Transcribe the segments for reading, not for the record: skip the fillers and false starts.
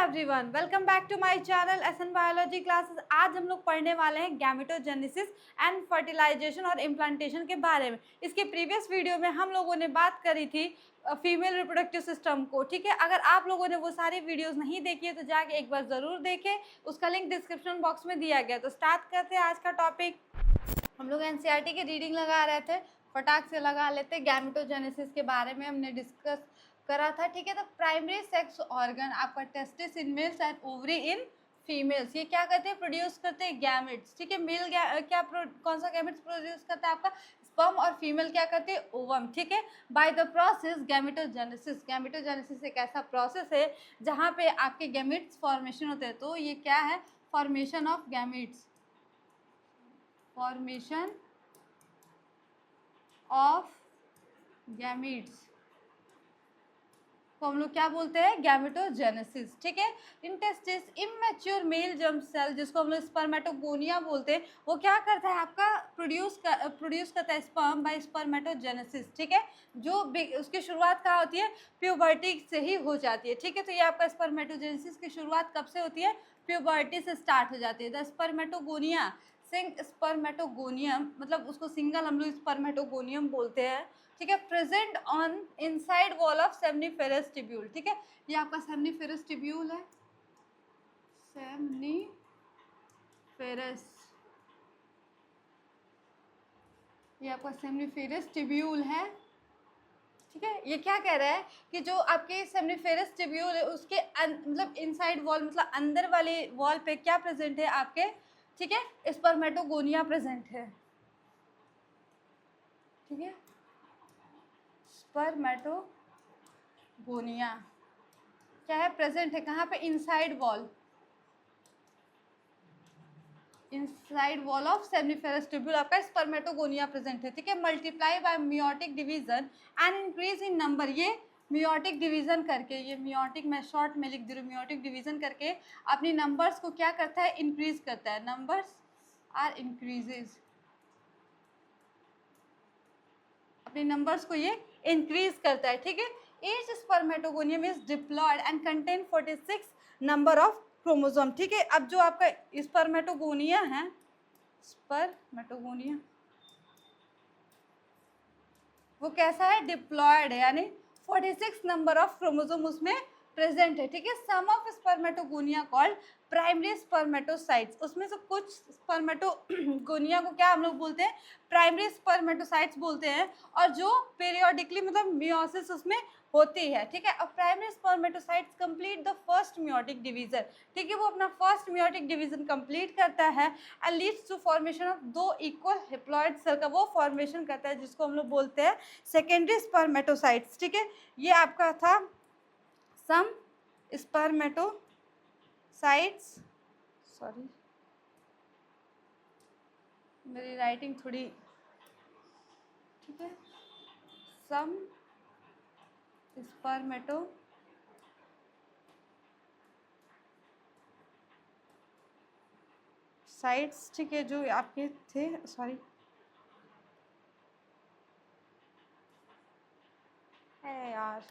Everyone, welcome back to my channel SN biology classes. आज हम लोग पढ़ने वाले हैं गैमेटोजेनेसिस एंड फर्टिलाइजेशन और इम्प्लांटेशन के बारे में। इसके प्रीवियस वीडियो में हम लोगों ने बात करी थी फीमेल रिप्रोडक्टिव सिस्टम को। ठीक है, अगर आप लोगों ने वो सारी वीडियोस नहीं देखी है तो जाके एक बार ज़रूर देखें, उसका लिंक डिस्क्रिप्शन बॉक्स में दिया गया। तो स्टार्ट करते हैं आज का टॉपिक। हम लोग एनसीईआरटी की रीडिंग लगा रहे थे, फटाक से लगा लेते। गैमेटोजेनेसिस के बारे में हमने डिस्कस करा था। ठीक है, तो प्राइमरी सेक्स ऑर्गन आपका testis in males and ovary in females, ये क्या करते हैं? प्रोड्यूस करते हैं गैमेट्स। ठीक है, मेल कौन सा गैमेट्स प्रोड्यूस करता है? आपका स्पर्म। और फीमेल क्या करते हैं? ओवम। ठीक है, by the process gametogenesis. Gametogenesis एक ऐसा प्रोसेस है जहाँ पे आपके गैमेट्स फॉर्मेशन होते हैं। तो ये क्या है? Formation of gametes, formation of gametes को हम लोग क्या बोलते हैं? गैमेटोजेनेसिस। ठीक है, इंटेस्टिस इमैच्योर मेल जर्म सेल, जिसको हम लोग स्पर्मेटोगोनिया बोलते हैं, वो क्या करता है? आपका प्रोड्यूस करता है स्पर्म बाय स्पर्मेटोजेनेसिस। ठीक है, जो उसकी शुरुआत कहाँ होती है? प्यूबर्टी से ही हो जाती है। ठीक है, तो ये आपका स्पर्मेटोजेनेसिस की शुरुआत कब से होती है? प्यूबर्टी से स्टार्ट हो जाती है। द स्पर्मेटोगोनिया, स्पर्मेटोगोनियम, मतलब उसको सिंगल हम लोग स्पर्मेटोगोनियम बोलते हैं। ठीक है, present on inside wall of seminiferous tubule. ठीक है, ये आपका सेमनीफेरस ट्यूब्यूल है, सेमनीफेरस, ये आपका सेमनीफेरस ट्यूब्यूल है। ठीक है, ये क्या कह रहा है कि जो आपके सेमनीफेरस ट्यूब्यूल है उसके मतलब इनसाइड वॉल, मतलब अंदर वाले वॉल पे क्या प्रेजेंट है आपके? ठीक है, स्पर्मेटोगोनिया प्रेजेंट है। ठीक है, स्पर्मेटोगोनिया क्या है? प्रेजेंट है कहाँ पे? Inside wall, inside wall of seminiferous tubule आपका स्पर्मेटोगोनिया प्रेजेंट है। ठीक है, multiply by meiotic division and increase in number. ये मियोटिक डिवीजन करके, ये मियोटिक मैं शॉर्ट में लिख दे रही हूँ, मियोटिक डिवीजन करके अपनी नंबर्स को क्या करता है? इंक्रीज करता है। नंबर्स आर इंक्रीजेज, अपने नंबर्स को ये इंक्रीज करता है। ठीक है, each spermatogonium is diploid and contain 46 number of chromosome. ठीक है, अब जो आपका स्पर्मेटोगोनिया है, स्पर्मेटोगोनिया वो कैसा है? डिप्लॉयड है, यानी 46 नंबर ऑफ क्रोमोसोम उसमें प्रेजेंट है। ठीक है, some of spermatogonia called primary spermatocytes, उसमें से कुछ स्पर्मेटोगोनिया को क्या हम लोग बोलते हैं? प्राइमरी स्पर्मेटोसाइट्स बोलते हैं। और जो पीरियोडिकली मतलब मियोसिस उसमें होती है। ठीक है, अब primary spermatocytes complete the first meiotic division. ठीक है, वो अपना फर्स्ट मियोटिक डिवीजन कंप्लीट करता है and leads to formation of दो इक्वल हैप्लॉइड सेल का वो फॉर्मेशन करता है, जिसको हम लोग बोलते हैं सेकेंडरी स्पर्मेटोसाइट्स। ठीक है, ये आपका था सम स्पर्मेटोसाइट्स, सॉरी मेरी राइटिंग थोड़ी, ठीक है, सम स्पर्मेटोसाइट्स। ठीक है, जो आपके थे, सॉरी है यार,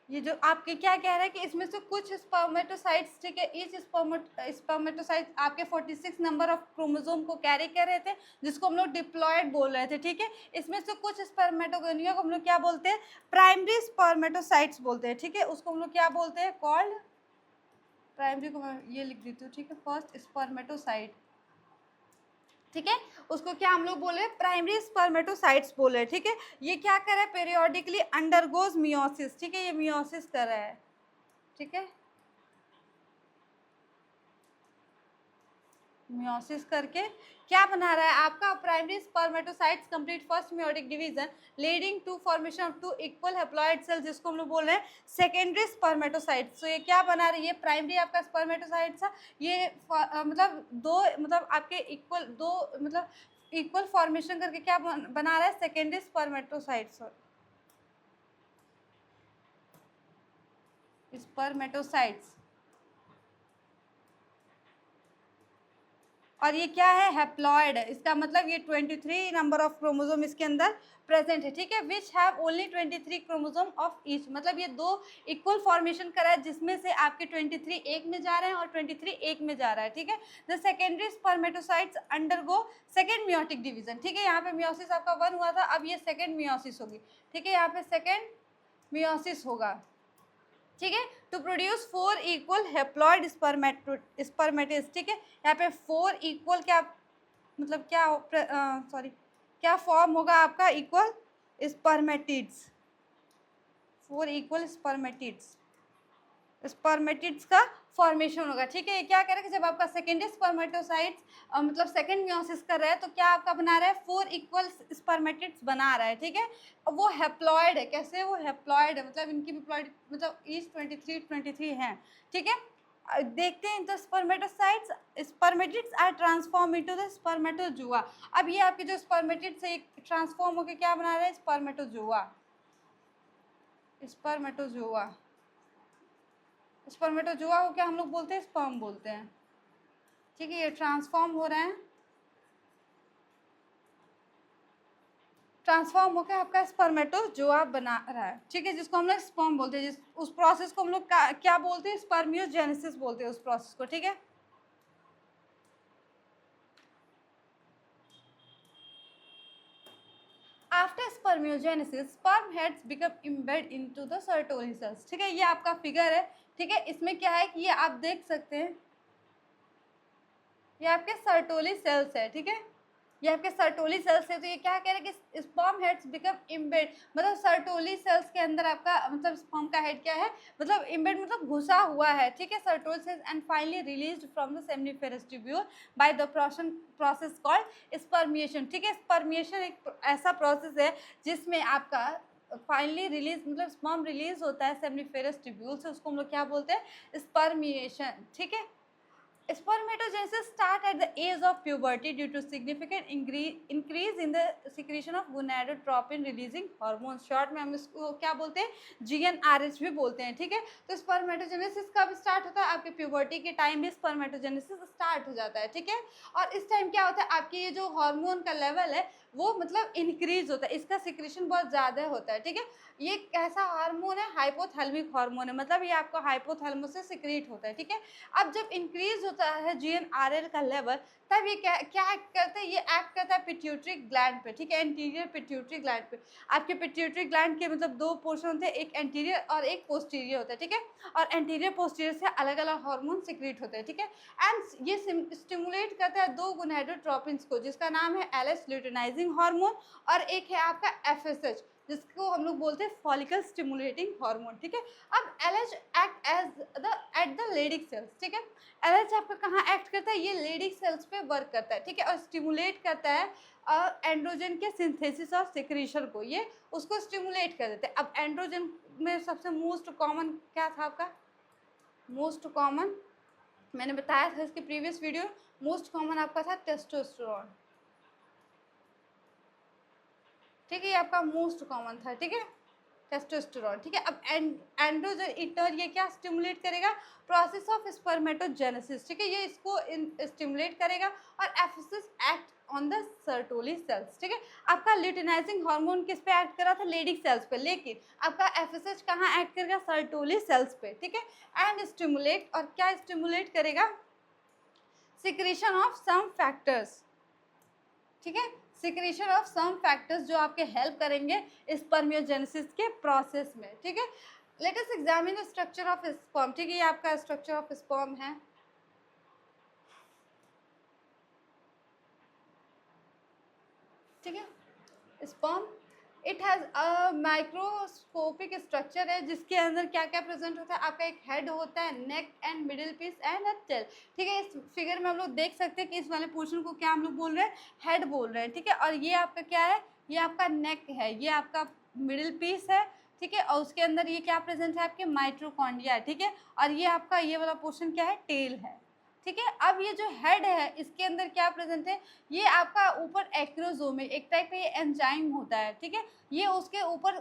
ये जो आपके क्या कह रहा है कि इसमें से कुछ स्पर्मेटोसाइट्स, ठीक है, ईच स्पर्मेटोसाइट आपके 46 नंबर ऑफ क्रोमोसोम को कैरी कर रहे थे, जिसको हम लोग डिप्लॉयड बोल रहे थे। ठीक है, इसमें से कुछ स्पर्मेटोगोनिया को हम लोग क्या बोलते हैं? प्राइमरी स्पर्मेटोसाइट्स बोलते हैं। ठीक है, उसको हम लोग क्या बोलते हैं? कॉल्ड प्राइमरी को मैं ये लिख देती हूँ। ठीक है, फर्स्ट स्पर्मेटोसाइट। ठीक है, उसको क्या हम लोग बोले? प्राइमरी स्पर्मेटोसाइट्स बोले। ठीक है, ये क्या कर रहा है? Periodically undergoes meiosis. ठीक है, ये मियोसिस कर रहा है। ठीक है, मियोसिस करके क्या बना रहा है? आपका primary spermatocytes complete first meiotic division leading to formation of two equal haploid cell, जिसको हम लोग बोल रहे हैं सेकेंडरी स्पर्मेटोसाइट्स। तो ये क्या बना रही है? प्राइमरी आपका स्पर्मेटोसाइट्स था, ये मतलब दो, मतलब आपके इक्वल दो, मतलब इक्वल फॉर्मेशन करके क्या बना रहा है? Secondary spermatocytes, spermatocytes. और ये क्या है, हैप्लॉइड है। इसका मतलब ये 23 नंबर ऑफ क्रोमोसोम इसके अंदर प्रेजेंट है, ठीक है। Which have only 23 chromosome of each, मतलब ये दो इक्वल फॉर्मेशन करा है, जिसमें से आपके 23 एक में जा रहे हैं और 23 एक में जा रहा है, ठीक है। The secondary spermatocytes undergo second meiotic division, ठीक है। यहाँ पे मियोसिस आपका 1 हुआ था, अब ये सेकेंड मियोसिस होगी, ठीक है। यहाँ पे सेकेंड मियोसिस होगा, ठीक है, to produce 4 equal haploid spermatids, ठीक है। यहाँ पे 4 इक्वल क्या मतलब क्या सॉरी क्या फॉर्म होगा आपका, इक्वल स्पर्मेटिड्स, 4 इक्वल स्पर्मेटिड्स का फॉर्मेशन होगा, ठीक है। ये क्या करेगा, जब आपका सेकेंडरी स्पर्मेटोसाइट्स मतलब सेकेंड मियोसिस कर रहा है तो क्या आपका बना रहा है, 4 इक्वल स्पर्मेटिड्स बना रहा है, ठीक है। वो हैप्लॉइड है, कैसे, वो हैप्लॉइड है, मतलब इनकी भी मतलब ईच 23 हैं, ठीक है। देखते हैं तो spermatids are transform into the spermatozoa. अब ये आपके जो स्पर्मेटिड्स है ट्रांसफॉर्म होकर क्या बना रहे हैं, स्पर्मेटोजुआ। स्पर्मेटोजुआ को क्या हम लोग बोलते हैं, स्पर्म बोलते हैं, ठीक है। ये ट्रांसफॉर्म हो रहे हैं, ट्रांसफॉर्म होकर आपका स्पर्मेटोजुआ बना रहा है, ठीक है, जिसको हम लोग स्पर्म बोलते हैं। उस प्रोसेस को हम लोग क्या बोलते हैं, स्पर्मियोजेनेसिस बोलते हैं उस प्रोसेस को, ठीक है। After spermiogenesis sperm heads become embed into the Sertoli cells, ठीक है। ये आपका फिगर है, ठीक है। इसमें क्या है कि ये आप देख सकते हैं, ये आपके सर्टोली सेल्स है, ठीक है। ये आपके सर्टोली सेल्स है, तो ये क्या कह रहे हैं कि स्पर्म हेड्स बिकम इम्बेड, मतलब सर्टोली सेल्स के अंदर आपका मतलब स्पर्म का हेड क्या है, मतलब इम्बेड मतलब घुसा हुआ है, ठीक है, Sertoli cells, and finally released from the seminiferous tubule by the process called spermiation, ठीक है। स्पर्मिएशन एक ऐसा प्रोसेस है जिसमें आपका फाइनली रिलीज मतलब स्पर्म रिलीज होता है सेमिनिफेरस ट्यूब्यूल से, उसको हम लोग क्या बोलते हैं, स्पर्मिएशन, ठीक है। Spermatogenesis start at the age of puberty due to significant increase in the secretion of gonadotropin releasing hormones. Short में हम इसको क्या बोलते हैं, GnRH भी बोलते हैं, ठीक है। तो स्पर्मेटोजेनेसिस कब स्टार्ट होता है, आपके प्यूबर्टी के टाइम भी स्पर्मेटोजेनेसिस स्टार्ट हो जाता है, ठीक है। और इस टाइम क्या होता है, आपके ये जो हार्मोन का लेवल है वो मतलब इंक्रीज होता है, इसका सिक्रेशन बहुत ज़्यादा होता है, ठीक है। ये कैसा हार्मोन है, हाइपोथैलेमिक हार्मोन है, मतलब ये आपका हाइपोथैलेमस से सिक्रेट होता है, ठीक है। अब जब इंक्रीज होता है GnRH का लेवल, तब ये क्या एक्ट करता है, ये एक्ट करता है पिट्यूटरी ग्लैंड पे, ठीक है, एंटीरियर पिट्यूटरी ग्लैंड पे। आपके पिट्यूटरी ग्लैंड के मतलब 2 पोर्शन होते हैं, एक एंटीरियर और एक पोस्टीरियर होता है, ठीक है। और एंटीरियर पोस्टीरियर से अलग अलग हार्मोन सिक्रेट होते हैं, ठीक है। एंड ये स्टिमुलेट करता है 2 गोनाडोट्रोपिन्स को, जिसका नाम है LH ल्यूटिनाइजिंग हार्मोन, और एक है आपका FSH, जिसको हम लोग बोलते हैं फॉलिकल स्टिमुलेटिंग हार्मोन, ठीक है। अब LH act at the Leydig cells, ठीक है। LH आपका कहाँ एक्ट करता है, ये लेडिक सेल्स पे वर्क करता है, ठीक है, और स्टिमुलेट करता है एंड्रोजन के सिंथेसिस और सिक्रीशन को, ये उसको स्टिमुलेट कर देते हैं। अब एंड्रोजन में सबसे मोस्ट कॉमन क्या था आपका, मोस्ट कॉमन मैंने बताया था इसके प्रीवियस वीडियो, मोस्ट कॉमन आपका था टेस्टोस्टेरोन, ठीक है, ये आपका मोस्ट कॉमन था, ठीक है, टेस्टोस्टेरोन, ठीक है। अब एंड्रोजन इंटर ये क्या स्टिमुलेट करेगा, प्रोसेस ऑफ स्पर्मेटोजेनेसिस, ठीक है, ये इसको स्टिमुलेट करेगा, और FSS act on the Sertoli cells, ठीक है। आपका ल्यूटिनाइजिंग हार्मोन किस पे एक्ट कर रहा था, लेडिक सेल्स पे, लेकिन आपका एफएसएच कहाँ एक्ट करेगा, सर्टोली सेल्स पे, ठीक है। एंड स्टिमुलेट, और क्या स्टिमुलेट करेगा, सिक्रीशन ऑफ सम फैक्टर्स, ठीक है, सिक्रीशन ऑफ सम फैक्टर्स जो आपके हेल्प करेंगे स्पर्मियोजेनेसिस के प्रोसेस में, ठीक है। Let us examine the structure of sperm, ठीक है, ये आपका स्ट्रक्चर ऑफ स्पर्म है, ठीक है। Sperm it has a microscopic structure है, जिसके अंदर क्या क्या प्रेजेंट होता है, आपका एक हेड होता है, neck and middle piece and a tail, ठीक है। इस फिगर में हम लोग देख सकते हैं कि इस वाले पोर्शन को क्या हम लोग बोल रहे हैं, हेड बोल रहे हैं, ठीक है। और ये आपका क्या है, ये आपका नेक है, ये आपका मिडिल पीस है, ठीक है, और उसके अंदर ये क्या प्रेजेंट है, आपके माइट्रोकॉन्ड्रिया, ठीक है। और ये आपका ये वाला पोर्शन क्या है, टेल है, ठीक है। अब ये जो हेड है इसके अंदर क्या प्रेजेंट है, ये आपका ऊपर एक्रोसोम है, एक टाइप का ये एंजाइम होता है, ठीक है, ये उसके ऊपर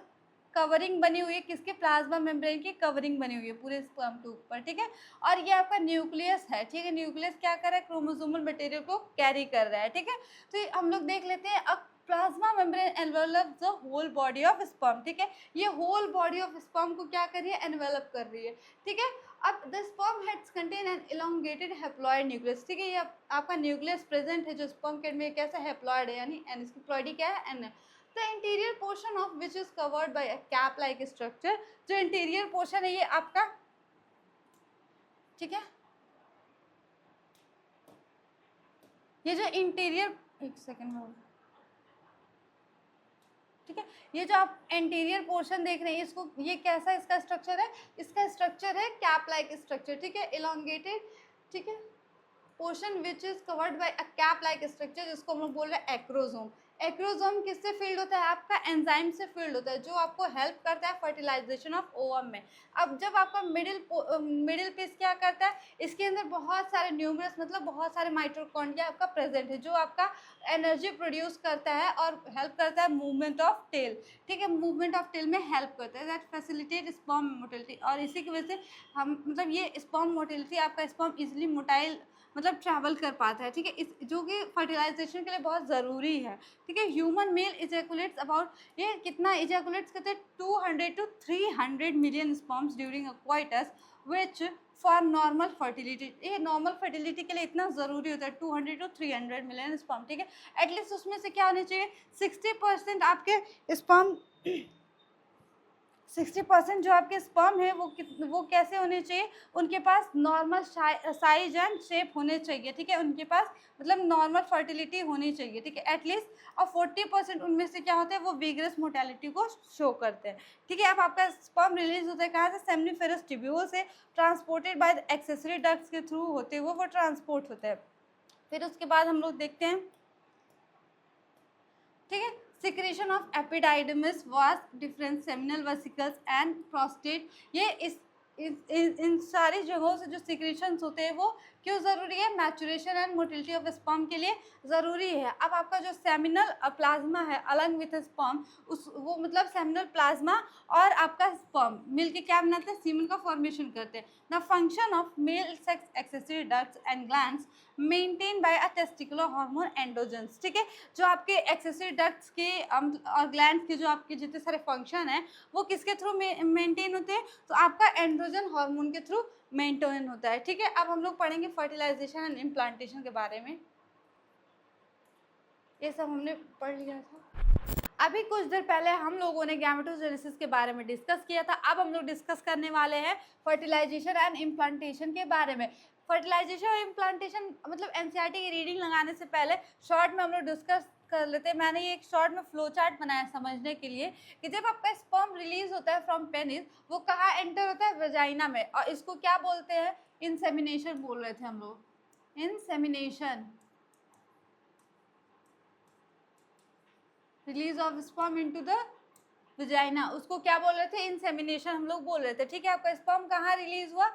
कवरिंग बनी हुई है, किसके, प्लाज्मा मेम्ब्रेन की कवरिंग बनी हुई है पूरे स्पर्म के ऊपर, ठीक है। और ये आपका न्यूक्लियस है, ठीक है। न्यूक्लियस क्या कर रहा है, क्रोमोसोमल मटेरियल को कैरी कर रहा है, ठीक है। तो हम लोग देख लेते हैं, अब plasma membrane envelop the whole body of sperm, ठीक है। ये होल बॉडी ऑफ स्पर्म को क्या कर रही है, एनवेलप कर रही है, ठीक है। अब the sperm heads contain an elongated haploid nucleus, ठीक है। ये आपका न्यूक्लियस प्रेजेंट है जो स्पर्म के में, कैसा हैप्लॉइड है, यानी एन, इसकी प्लॉइडी क्या है, एन है। The interior portion of which is covered by a cap like structure, जो इंटीरियर पोर्शन है ये आपका, ठीक है, ये जो इंटीरियर, एक सेकेंड में, ठीक है, ये जो आप इंटीरियर पोर्शन देख रहे हैं, इसको, ये कैसा इसका स्ट्रक्चर है, इसका स्ट्रक्चर है कैप लाइक स्ट्रक्चर, ठीक है, इलोंगेटेड, ठीक है, portion which is covered by a cap like structure, जिसको हम लोग बोल रहे हैं एक्रोजोम। एक्रोजोम किससे फील्ड होता है, आपका एंजाइम से फील्ड होता है, जो आपको हेल्प करता है फर्टिलाइजेशन ऑफ ओवम में। अब जब आपका मिडिल पीस क्या करता है, इसके अंदर बहुत सारे न्यूमरस, मतलब बहुत सारे माइटोकॉन्ड्रिया आपका प्रेजेंट है, जो आपका एनर्जी प्रोड्यूस करता है और हेल्प करता है मूवमेंट ऑफ टेल, ठीक है, मूवमेंट ऑफ टेल में हेल्प करता है, दैट फैसिलिटेट स्पर्म मोटिलिटी। और इसी की वजह से हम, मतलब ये स्पर्म मोटिलिटी, आपका स्पर्म इजिली मोटाइल, मतलब ट्रैवल कर पाता है, ठीक है, इस, जो कि फर्टिलाइजेशन के लिए बहुत ज़रूरी है, ठीक है। ह्यूमन मेल इजैकुलेट्स अबाउट, ये कितना इजैकुलेट्स करते हैं, 200 to 300 million sperms during a coitus, which for normal fertility, ये नॉर्मल फर्टिलिटी के लिए इतना ज़रूरी होता है, 200 to 300 मिलियन स्पर्म, ठीक है। एटलीस्ट उसमें से क्या होने चाहिए, 60% आपके स्पर्म, 60% जो आपके स्पर्म है वो कैसे होने चाहिए, उनके पास नॉर्मल साइज एंड शेप होने चाहिए, ठीक है, उनके पास मतलब नॉर्मल फर्टिलिटी होनी चाहिए, ठीक है, एटलीस्ट। और 40% उनमें से क्या होता है, वो विग्रस मोर्टेलिटी को शो करते हैं, ठीक है। अब आपका स्पर्म रिलीज होता है कहाँ से, सेमिनिफेरस ट्यूब्यूल से, transported by the accessory ducts के थ्रू होते हुए वो ट्रांसपोर्ट होता है। फिर उसके बाद हम लोग देखते हैं, ठीक है, सिक्रेशन ऑफ एपिडाइडमिस, वास, different seminal vesicles and prostate, ये इन सारी जगहों से जो सिक्रेशंस होते हैं वो क्यों ज़रूरी है, maturation and motility of sperm के लिए ज़रूरी है। अब आपका जो सेमिनल प्लाज्मा है अलॉन्ग विथ स्पर्म, उस वो मतलब सेमिनल प्लाज्मा और आपका स्पर्म मिलके क्या बनाते हैं, सीमन का फॉर्मेशन करते हैं। The function of male sex accessory ducts and glands maintain by a testicular hormone androgens, ठीक है। जो आपके एक्सेसरी डक्ट्स के और ग्लैंड्स के जो आपके जितने सारे फंक्शन हैं वो किसके थ्रू मेंटेन होते हैं, तो आपका एंड्रोजन हार्मोन के थ्रू मेंटेन होता है, ठीक है। अब हम लोग पढ़ेंगे फर्टिलाइजेशन एंड इम्प्लांटेशन के बारे में, ये सब हमने पढ़ लिया था। अभी कुछ देर पहले हम लोगों ने गैमेटोजेनेसिस के बारे में डिस्कस किया था, अब हम लोग डिस्कस करने वाले हैं फर्टिलाइजेशन एंड इम्प्लांटेशन के बारे में। फर्टिलाइजेशन और इम्प्लांटेशन मतलब एनसीईआरटी की रीडिंग लगाने से पहले शॉर्ट में हम लोग डिस्कस कर लेते हैं। मैंने ये एक शॉर्ट में फ्लो चार्ट बनाया समझने के लिए कि जब आपका स्पर्म रिलीज होता है फ्रॉम पेनिस, वो कहाँ एंटर होता है, वेजाइना में, और इसको क्या बोलते हैं, इंसेमिनेशन बोल रहे थे हम लोग, insemination, release of sperm into the vagina, उसको क्या बोल रहे थे, इंसेमिनेशन हम लोग बोल रहे थे, ठीक है। आपका स्पर्म कहाँ रिलीज हुआ,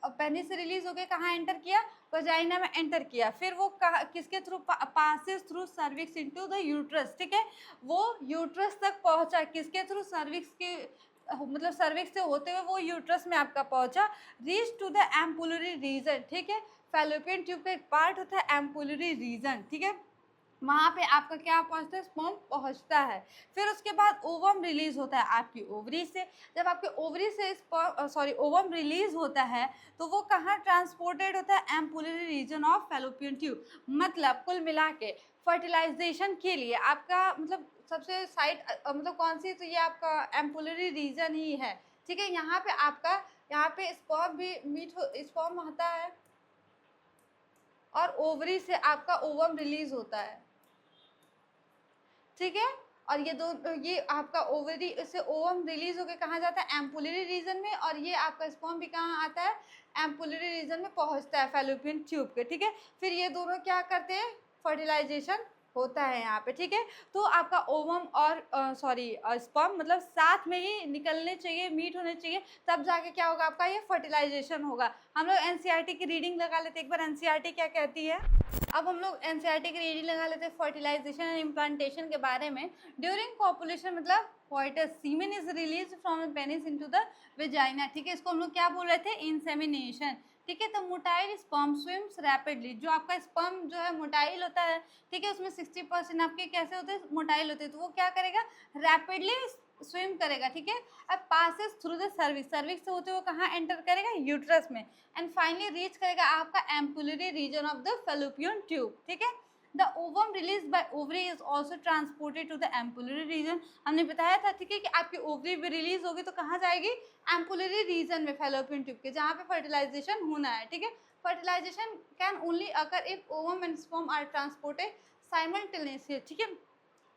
पेनिस से रिलीज होके कहाँ एंटर किया, वेजाइना में एंटर किया, फिर वो किसके through, passes through cervix into the uterus, ठीक है, वो यूट्रस तक पहुंचा, किसके थ्रू, सर्विक्स के, मतलब सर्विक्स से होते हुए वो यूट्रस में आपका पहुंचा, reach to the ampullary region, ठीक है। फैलोपियन ट्यूब का एक पार्ट होता है एम्पुलरी रीजन, ठीक है, वहाँ पे आपका क्या पहुँचता है, स्पर्म पहुँचता है। फिर उसके बाद ओवम रिलीज होता है आपकी ओवरी से, जब आपके ओवरी से ओवम रिलीज होता है तो वो कहाँ ट्रांसपोर्टेड होता है, ampullary region of fallopian tube. मतलब कुल मिला के फर्टिलाइजेशन के लिए आपका मतलब सबसे साइट मतलब कौन सी, तो ये आपका एम्पुलरी रीजन ही है, ठीक है। यहाँ पे आपका, यहाँ पे स्पर्म भी स्पर्म होता है और ओवरी से आपका ओवम रिलीज होता है, ठीक है। और ये आपका ओवरी से ओवम रिलीज होकर कहाँ जाता है, एम्पुलरी रीजन में, और ये आपका स्पर्म भी कहाँ आता है, एम्पुलरी रीजन में पहुँचता है फैलोपियन ट्यूब के, ठीक है। फिर ये दोनों क्या करते हैं, फर्टिलाइजेशन होता है यहाँ पे, ठीक है। तो आपका ओवम और स्पर्म मतलब साथ में ही निकलने चाहिए, मीट होने चाहिए, तब जाके क्या होगा, आपका ये फर्टिलाइजेशन होगा। हम लोग एनसीईआरटी की रीडिंग लगा लेते हैं एक बार, एनसीईआरटी क्या कहती है। अब हम लोग एनसीईआरटी की रीडिंग लगा लेते हैं फर्टिलाइजेशन एंड इम्प्लांटेशन के बारे में। ड्यूरिंग कॉपुलेशन मतलब coitus semen is release from the penis into the vagina, ठीक है, इसको हम लोग क्या बोल रहे थे, इंसेमिनेशन, ठीक है। तो मोटाइल स्पर्म स्विम्स रैपिडली, जो आपका स्पर्म जो है मोटाइल होता है, ठीक है, उसमें 60% आपके कैसे होते हैं, मोटाइल होते हैं, तो वो क्या करेगा, रैपिडली स्विम करेगा, ठीक है। अब passes through the cervix, cervix से होते हुए कहाँ एंटर करेगा, यूट्रस में, एंड फाइनली रीच करेगा आपका ampullary region of the fallopian tube, ठीक है। The ovum release by ovary is also transported to the ampullary region, हमने बताया था, ठीक है, कि आपकी ओवरी भी रिलीज होगी तो कहाँ जाएगी, एम्पुलरी रीजन में, फैलोपियन ट्यूब के, जहाँ पे फर्टिलाइजेशन होना है, ठीक है। Fertilization can only occur if ovum and sperm are transported simultaneously, ठीक है।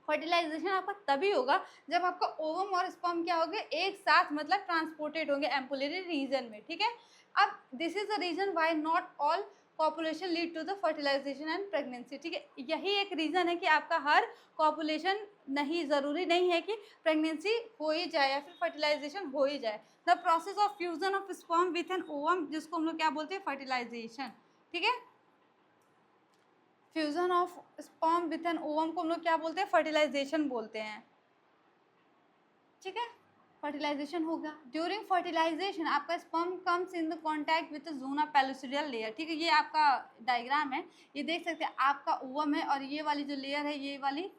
फर्टिलाइजेशन आपका तभी होगा जब आपका ओवम और स्पर्म क्या होंगे, एक साथ मतलब ट्रांसपोर्टेड होंगे एम्पुलरी रीजन में, ठीक है। अब this is the reason why not all copulation lead to the fertilization and pregnancy, ठीक है। यही एक रीजन है कि आपका हर कॉपुलेशन नहीं, ज़रूरी नहीं है कि प्रेगनेंसी हो ही जाए या फिर फर्टिलाइजेशन हो ही जाए। The process of fusion of sperm with an ovum, जिसको हम लोग क्या बोलते हैं, फर्टिलाइजेशन, ठीक है। Fusion of sperm with an ovum को हम लोग क्या बोलते हैं, फर्टिलाइजेशन बोलते हैं, ठीक है। फर्टिलाइजेशन होगा, ड्यूरिंग फर्टिलाइजेशन आपका sperm comes in the contact with zona pellucida layer, ठीक है। ये आपका डायग्राम है, ये देख सकते हैं, आपका ओवम है और ये वाली जो लेयर है, ये वाली,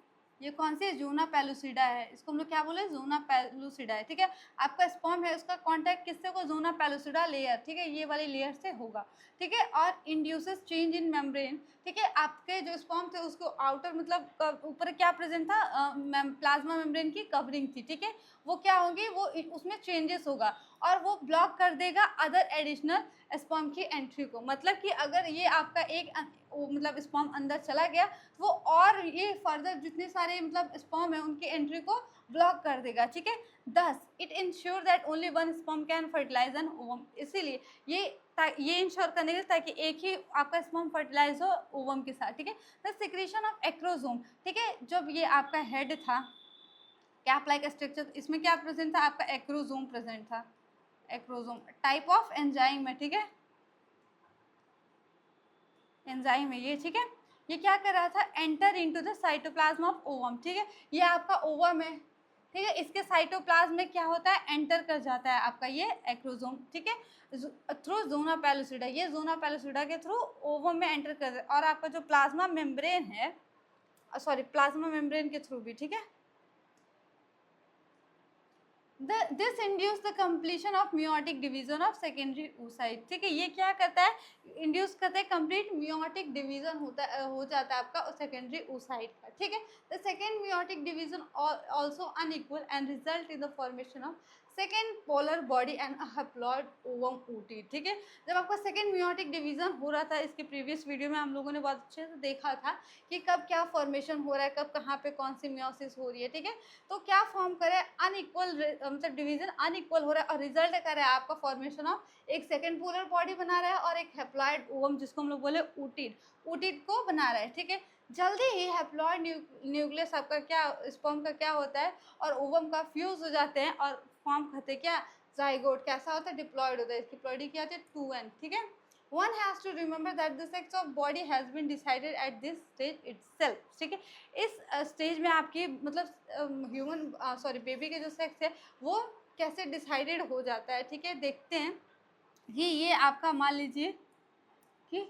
ये कौन सी है, जोना पेलुसिडा है, इसको हम लोग क्या बोले, जोना पेलुसिडा है, ठीक है। आपका स्पर्म है, उसका कांटेक्ट किससे को, जोना पेलुसिडा लेयर, ठीक है, ये वाली लेयर से होगा, ठीक है। और इंड्यूसेस चेंज इन मेम्ब्रेन, ठीक है, आपके जो स्पर्म थे उसको आउटर मतलब ऊपर क्या प्रेजेंट था, प्लाज्मा मेम्ब्रेन की कवरिंग थी, ठीक है, वो क्या होगी, वो उसमें चेंजेस होगा और वो ब्लॉक कर देगा अदर एडिशनल स्पर्म की एंट्री को, मतलब कि अगर ये आपका एक मतलब स्पर्म अंदर चला गया वो और ये फर्दर जितने सारे मतलब स्पर्म है उनकी एंट्री को ब्लॉक कर देगा, ठीक है। Thus it ensure that only one sperm can fertilize an ovum, इसीलिए ये इंश्योर करने के लिए ताकि एक ही आपका स्पर्म फर्टिलाइज हो ओवम के साथ, ठीक है। द सिक्रीशन ऑफ एक्रोसोम, ठीक है, जब ये आपका हेड था कैप लाइक स्ट्रक्चर, इसमें क्या प्रेजेंट था, आपका एक्रोसोम प्रेजेंट था, एक्रोसोम टाइप ऑफ एंजाइम है, ठीक है, एंजाइम है ये, ठीक है। ये क्या कर रहा था, enter into the cytoplasm of ovum, ठीक है, ये आपका ओवम है, ठीक है, इसके साइटोप्लाज्म में क्या होता है, एंटर कर जाता है आपका ये एक्रोसोम, ठीक है, थ्रू जोना पेलुसिडा, ये जोना पेलुसिडा के थ्रू ओवम में एंटर कर, और आपका जो प्लाज्मा मेम्ब्रेन है, सॉरी प्लाज्मा मेम्ब्रेन के थ्रू भी, ठीक है। This induce the completion of meiotic division of secondary oocyte, ठीक है, ये क्या करता है, इंड्यूस करता है, कंप्लीट मियोटिक डिवीजन हो जाता है आपका सेकेंडरी oocyte का, ठीक है। The second meiotic division also unequal and result in the formation of second polar body and haploid ovum Ooty, ठीक है। जब आपका सेकेंड मियोटिक डिवीजन हो रहा था, इसके प्रीवियस वीडियो में हम लोगों ने बहुत अच्छे से देखा था कि कब क्या फॉर्मेशन हो रहा है, कब कहाँ पे कौन सी मियोसिस हो रही है, ठीक है। तो क्या फॉर्म करे, अनइक्वल मतलब डिवीजन अनइक्वल हो रहा है और रिजल्ट कर रहा है आपका फॉर्मेशन ऑफ एक सेकेंड पोलर बॉडी बना रहा है और एक हैप्लॉइड ओवम, जिसको हम लोग बोले ऊटिड को बना रहा है, ठीक है। जल्दी ही हैप्लॉइड न्यूक्लियस आपका क्या, स्पर्म का क्या होता है और ओवम का फ्यूज हो जाते हैं और फॉर्म करते क्या, जाइगोट, कैसा होता है, डिप्लॉयड होता है, इसकी डिप्लॉयड क्या होती है, 2n, ठीक है। One has to remember that the sex of body has been decided at this stage itself, ठीक है। इस स्टेज में आपकी मतलब ह्यूमन सॉरी बेबी के जो सेक्स है वो कैसे डिसाइडेड हो जाता है, ठीक है। देखते हैं कि ये आपका मान लीजिए कि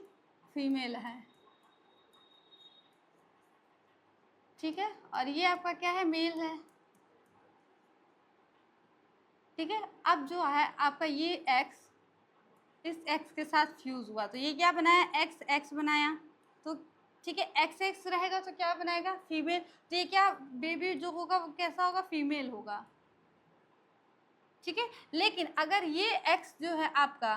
फीमेल है, ठीक है, और ये आपका क्या है, मेल है, ठीक है। अब जो है आपका ये एक्स इस एक्स के साथ फ्यूज हुआ तो ये क्या बनाया, एक्स एक्स बनाया, तो ठीक है, एक्स एक्स रहेगा तो क्या बनाएगा, फीमेल, तो ये क्या बेबी जो होगा वो कैसा होगा, फीमेल होगा, ठीक है। लेकिन अगर ये एक्स जो है आपका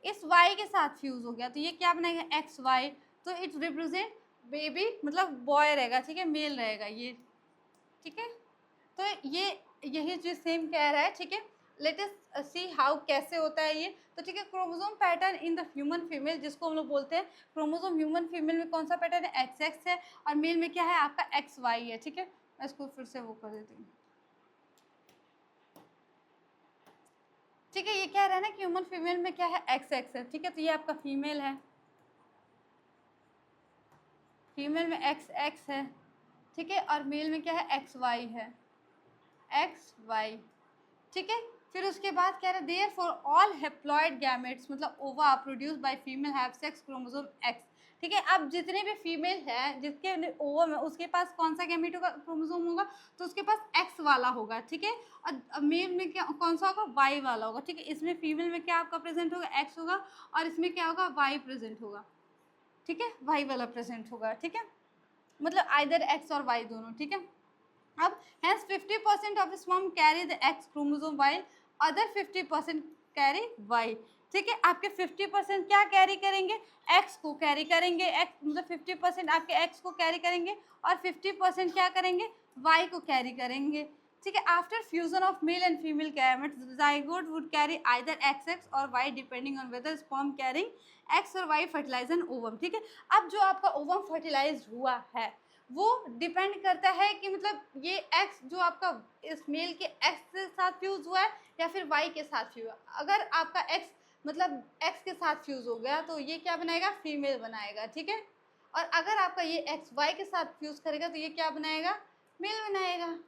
इस वाई के साथ फ्यूज हो गया तो ये क्या बनाएगा, एक्स वाई, तो इट रिप्रेजेंट बेबी मतलब बॉय रहेगा, ठीक है, मेल रहेगा ये, ठीक है। तो ये यही चीज सेम कह रहा है, ठीक है। लेट अस सी हाउ कैसे होता है ये, तो ठीक है, chromosome pattern in the human female, जिसको हम लोग बोलते हैं क्रोमोसोम ह्यूमन फीमेल में कौन सा पैटर्न है, एक्स एक्स है, और मेल में क्या है आपका एक्स वाई है, ठीक है। मैं इसको फिर से वो कर देती हूँ, ठीक है। ये क्या रहा है ना कि ह्यूमन फीमेल में क्या है, एक्स एक्स है, ठीक है, तो ये आपका फीमेल है, फीमेल में एक्स एक्स है, ठीक है, और मेल में क्या है, एक्स वाई है, एक्स वाई, ठीक है। फिर उसके बाद कह रहे हैं therefore all haploid gametes, मतलब ova produce by female have sex chromosome X, ठीक है। अब जितने भी फीमेल हैं जिसके ओवा में, उसके पास कौन सा गैमेट होगा, क्रोमोसोम होगा, तो उसके पास एक्स वाला होगा, ठीक है। और मेल में क्या कौन सा होगा, वाई वाला होगा, ठीक है। इसमें फीमेल में क्या आपका प्रेजेंट होगा, एक्स होगा, और इसमें क्या होगा, वाई प्रेजेंट होगा, ठीक है, वाई वाला प्रेजेंट होगा, ठीक है, मतलब आइदर एक्स और वाई दोनों, ठीक है। अब hence 50% of sperm carry the X chromosome while other 50% carry Y, ठीक है। आपके 50% क्या कैरी करेंगे, X को कैरी करेंगे, X मतलब 50% आपके X को कैरी करेंगे और 50% क्या करेंगे, Y को कैरी करेंगे, ठीक है। After fusion of male and female gametes zygote would carry either XX और Y depending on whether sperm carrying X और Y fertilize an ovum, ठीक है। अब जो आपका ओवम फर्टिलाइज हुआ है वो डिपेंड करता है कि मतलब ये एक्स जो आपका इस मेल के एक्स के साथ फ्यूज हुआ है या फिर वाई के साथ फ्यूज हुआ। अगर आपका एक्स मतलब एक्स के साथ फ्यूज हो गया तो ये क्या बनाएगा, फीमेल बनाएगा, ठीक है। और अगर आपका ये एक्स वाई के साथ फ्यूज करेगा तो ये क्या बनाएगा, मेल बनाएगा,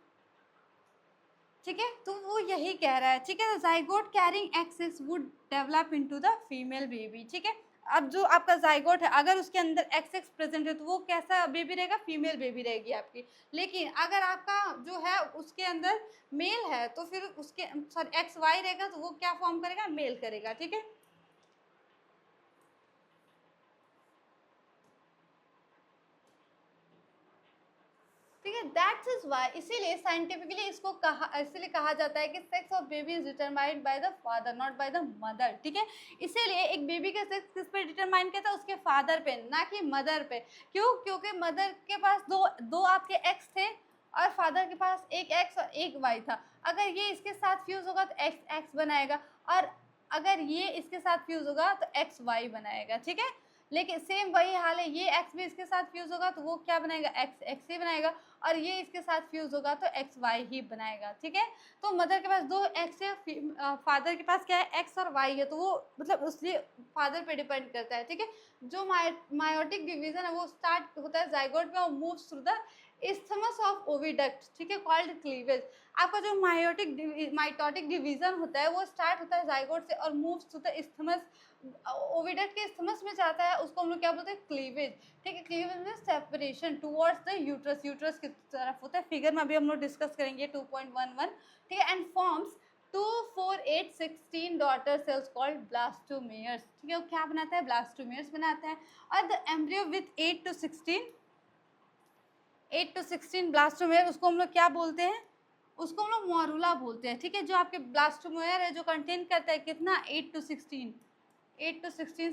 ठीक है। तो वो यही कह रहा है, ठीक है। Zygote carrying XX would develop into the female baby, ठीक है। अब जो आपका जाइगोट है अगर उसके अंदर एक्स एक्स प्रेजेंट है तो वो कैसा बेबी रहेगा, फीमेल बेबी रहेगी आपकी। लेकिन अगर आपका जो है उसके अंदर मेल है तो फिर उसके सॉरी एक्स वाई रहेगा तो वो क्या फॉर्म करेगा, मेल करेगा, ठीक है। ठीक है, दैट्स इज वाई, इसीलिए साइंटिफिकली इसको कहा, इसीलिए कहा जाता है कि sex of baby is determined by the father not by the mother, ठीक है। इसीलिए एक बेबी का सेक्स किस पे डिटरमाइन किया था, उसके फादर पे, ना कि मदर पे। क्यों, क्योंकि मदर के पास दो दो आपके एक्स थे और फादर के पास एक एक्स और एक वाई था। अगर ये इसके साथ फ्यूज होगा तो एक्स एक्स बनाएगा और अगर ये इसके साथ फ्यूज होगा तो एक्स वाई बनाएगा, ठीक है। लेकिन सेम वही हाल है, ये एक्स भी इसके साथ फ्यूज होगा तो वो क्या बनाएगा, एक्स एक्स ही बनाएगा और ये इसके साथ फ्यूज होगा तो एक्स वाई ही बनाएगा, ठीक है। तो मदर के पास दो एक्स है, फादर के पास क्या है, एक्स और वाई है, तो वो मतलब उसलिए फादर पे डिपेंड करता है, ठीक है। जो मायोटिक डिवीजन है वो स्टार्ट होता है जाइगोट में और moves through the isthmus of oviduct, ठीक है, कॉल्ड क्लीवेज। आपका जो माइटोटिक डिवीजन होता है वो स्टार्ट होता है जाइगोट से और moves through the isthmus, oviduct के isthmus में जाता है, उसको हम लोग क्या बोलते हैं, क्लीवेज, ठीक है। क्लीवेज में separation towards the uterus, uterus की तरफ होता है। फिगर में अभी हम लोग डिस्कस करेंगे 2.11, ठीक है। And forms 2, 4, 8, 16 daughter cells called blastomeres, ठीक है। वो क्या बनाता है, ब्लास्टोमेयर्स बनाता है। और the embryo with 8 to 16 blastomere, उसको हम लोग क्या बोलते हैं, उसको हम लोग मॉरुला बोलते हैं, ठीक है। जो आपके ब्लास्टोमेयर है जो कंटेन करता है कितना, 8 to 16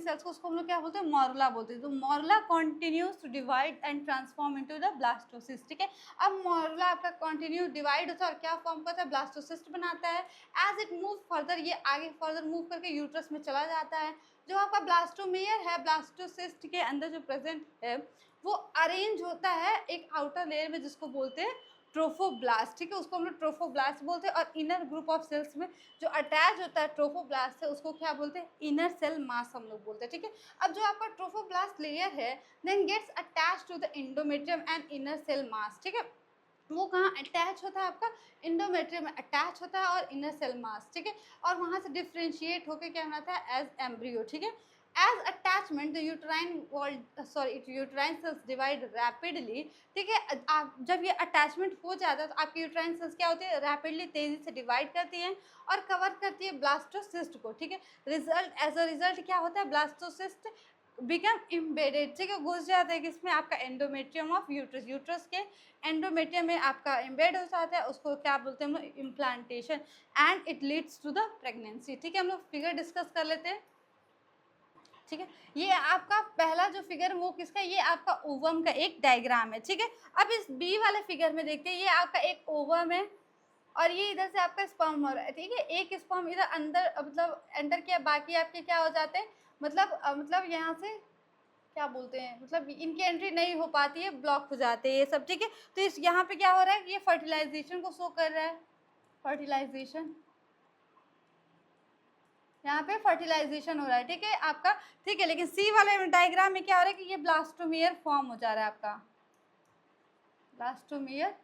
सेल्स को, उसको हम लोग क्या बोलते हैं, मॉरुला बोलते हैं। तो morula continues to divide and transform into the blastocyst, ठीक है। अब मॉरुला आपका कंटिन्यू डिवाइड होता है और क्या फॉर्म करता है, ब्लास्टोसिस्ट बनाता है। एज इट मूव फर्दर, ये आगे फर्दर मूव करके यूट्रस में चला जाता है। जो आपका ब्लास्टोमेयर है ब्लास्टोसिस्ट के अंदर जो प्रेजेंट है वो अरेंज होता है एक आउटर लेयर में जिसको बोलते हैं ट्रोफोब्लास्ट, ठीक है। उसको हम लोग ट्रोफोब्लास्ट बोलते हैं। और इनर ग्रुप ऑफ सेल्स में जो अटैच होता है ट्रोफोब्लास्ट से उसको क्या बोलते हैं, इनर सेल मास हम लोग बोलते हैं, ठीक है। अब जो आपका ट्रोफोब्लास्ट लेयर है then gets attach to the endometrium and inner cell mass, ठीक है। वो कहाँ अटैच होता है, आपका एंडोमेट्रियम में अटैच होता है और इनर सेल मास, ठीक है। और वहाँ से डिफ्रेंशिएट होकर क्या बनाता है, एज एम्ब्रियो, ठीक है। As attachment the uterine cells divide rapidly, ठीक है। आप जब ये अटैचमेंट हो जाता है तो आपकी यूट्राइन सेल्स क्या होती है, रैपिडली तेजी से डिवाइड करती हैं और कवर करती है ब्लास्टोसिस्ट को, ठीक है। रिजल्ट एज अ रिजल्ट क्या होता है, ब्लास्टोसिस्ट बिकम इम्बेडेड, ठीक है, घुस जाता है किसमें, आपका एंडोमेट्रियम ऑफ यूट्रस, यूट्रस के एंडोमेट्रियम में आपका एम्बेड हो जाता है, उसको क्या बोलते हैं हम लोग, implantation, and it leads to the pregnancy, ठीक है। हम लोग फिगर डिस्कस कर लेते हैं, ठीक है। ये आपका पहला जो फिगर वो किसका, ये आपका ओवम का एक डायग्राम है, ठीक है। अब इस बी वाले फिगर में देखते हैं, ये आपका एक ओवम है और ये इधर से आपका स्पर्म हो रहा है, ठीक है। एक स्पर्म इधर अंदर मतलब एंटर किया, बाकी आपके क्या हो जाते हैं, मतलब यहाँ से क्या बोलते हैं, मतलब इनकी एंट्री नहीं हो पाती है, ब्लॉक हो जाते हैं ये सब, ठीक है। तो इस यहाँ पे क्या हो रहा है, ये फर्टिलाइजेशन को शो कर रहा है, फर्टिलाइजेशन, यहाँ पे फर्टिलाइजेशन हो रहा है, ठीक है आपका, ठीक है। लेकिन सी वाले डायग्राम में क्या हो रहा है कि ये ब्लास्टोमियर फॉर्म हो जा रहा है आपका, ब्लास्टोमियर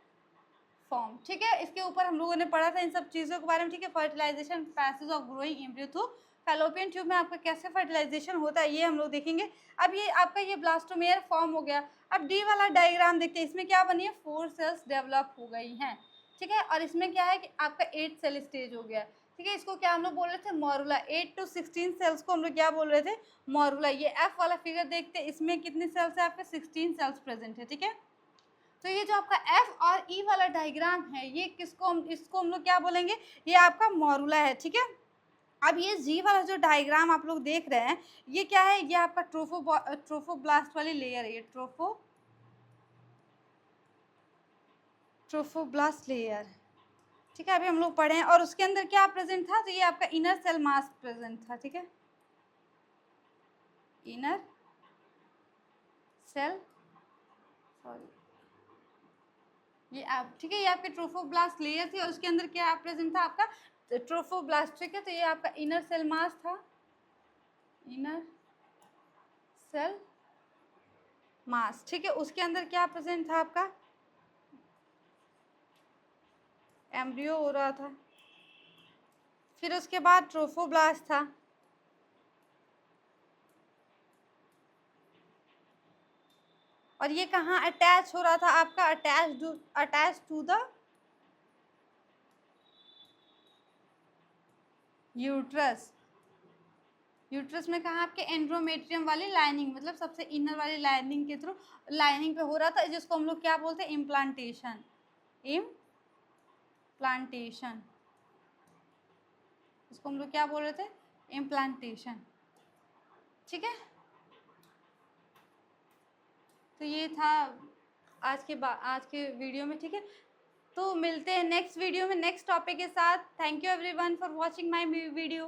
फॉर्म, ठीक है। इसके ऊपर हम लोगों ने पढ़ा था इन सब चीज़ों के बारे में, ठीक है। Fertilization passage of growing embryo through fallopian tube में आपका कैसे फर्टिलाइजेशन होता है ये हम लोग देखेंगे। अब ये आपका ये ब्लास्टोमेयर फॉर्म हो गया। अब डी वाला डायग्राम देखते हैं, इसमें क्या बनी है, 4 सेल्स डेवलप हो गई हैं, ठीक है। और इसमें क्या है कि आपका 8 सेल स्टेज हो गया, ठीक है। इसको क्या हम लोग बोल रहे थे, मॉरुला। 8 to 16 सेल्स को हम लोग क्या बोल रहे थे, मॉरुला। ये एफ वाला फिगर देखते हैं, इसमें कितने सेल्स है आपके, 16 सेल्स प्रेजेंट है, ठीक है। तो ये जो आपका एफ और ई वाला डायग्राम है, ये किसको इसको हम लोग क्या बोलेंगे, ये आपका मॉरुला है, ठीक है। अब ये जी वाला जो डायग्राम आप लोग देख रहे हैं, ये क्या है, ये आपका ट्रोफोब्लास्ट वाली लेयर है, ये ट्रोफोब्लास्ट लेयर, ठीक है। अभी हम लोग पढ़े हैं, और उसके अंदर क्या प्रेजेंट था, तो ये आपका इनर सेल मास प्रेजेंट था, ठीक है, इनर सेल, सॉरी, ये आप, ठीक है, ये आपकी ट्रोफोब्लास्ट लेयर थी, और उसके अंदर क्या प्रेजेंट था आपका, ट्रोफोब्लास्ट, ठीक है। तो ये आपका इनर सेल मास था, इनर सेल मास, ठीक है। उसके अंदर क्या प्रेजेंट था आपका, एम्ब्रियो हो रहा था। फिर उसके बाद ट्रोफोब्लास्ट था, और ये कहाँ अटैच हो रहा था आपका, attach to the uterus. Uterus में कहा आपके एंड्रोमेट्रियम वाली लाइनिंग, मतलब सबसे इनर वाली लाइनिंग के थ्रू, लाइनिंग पे हो रहा था, जिसको हम लोग क्या बोलते हैं, इम्प्लांटेशन, इम्प्लांटेशन, इसको हम लोग क्या बोल रहे थे, इम्प्लांटेशन, ठीक है। तो ये था आज के वीडियो में, ठीक है। तो मिलते हैं नेक्स्ट वीडियो में नेक्स्ट टॉपिक के साथ। Thank you everyone for watching my video.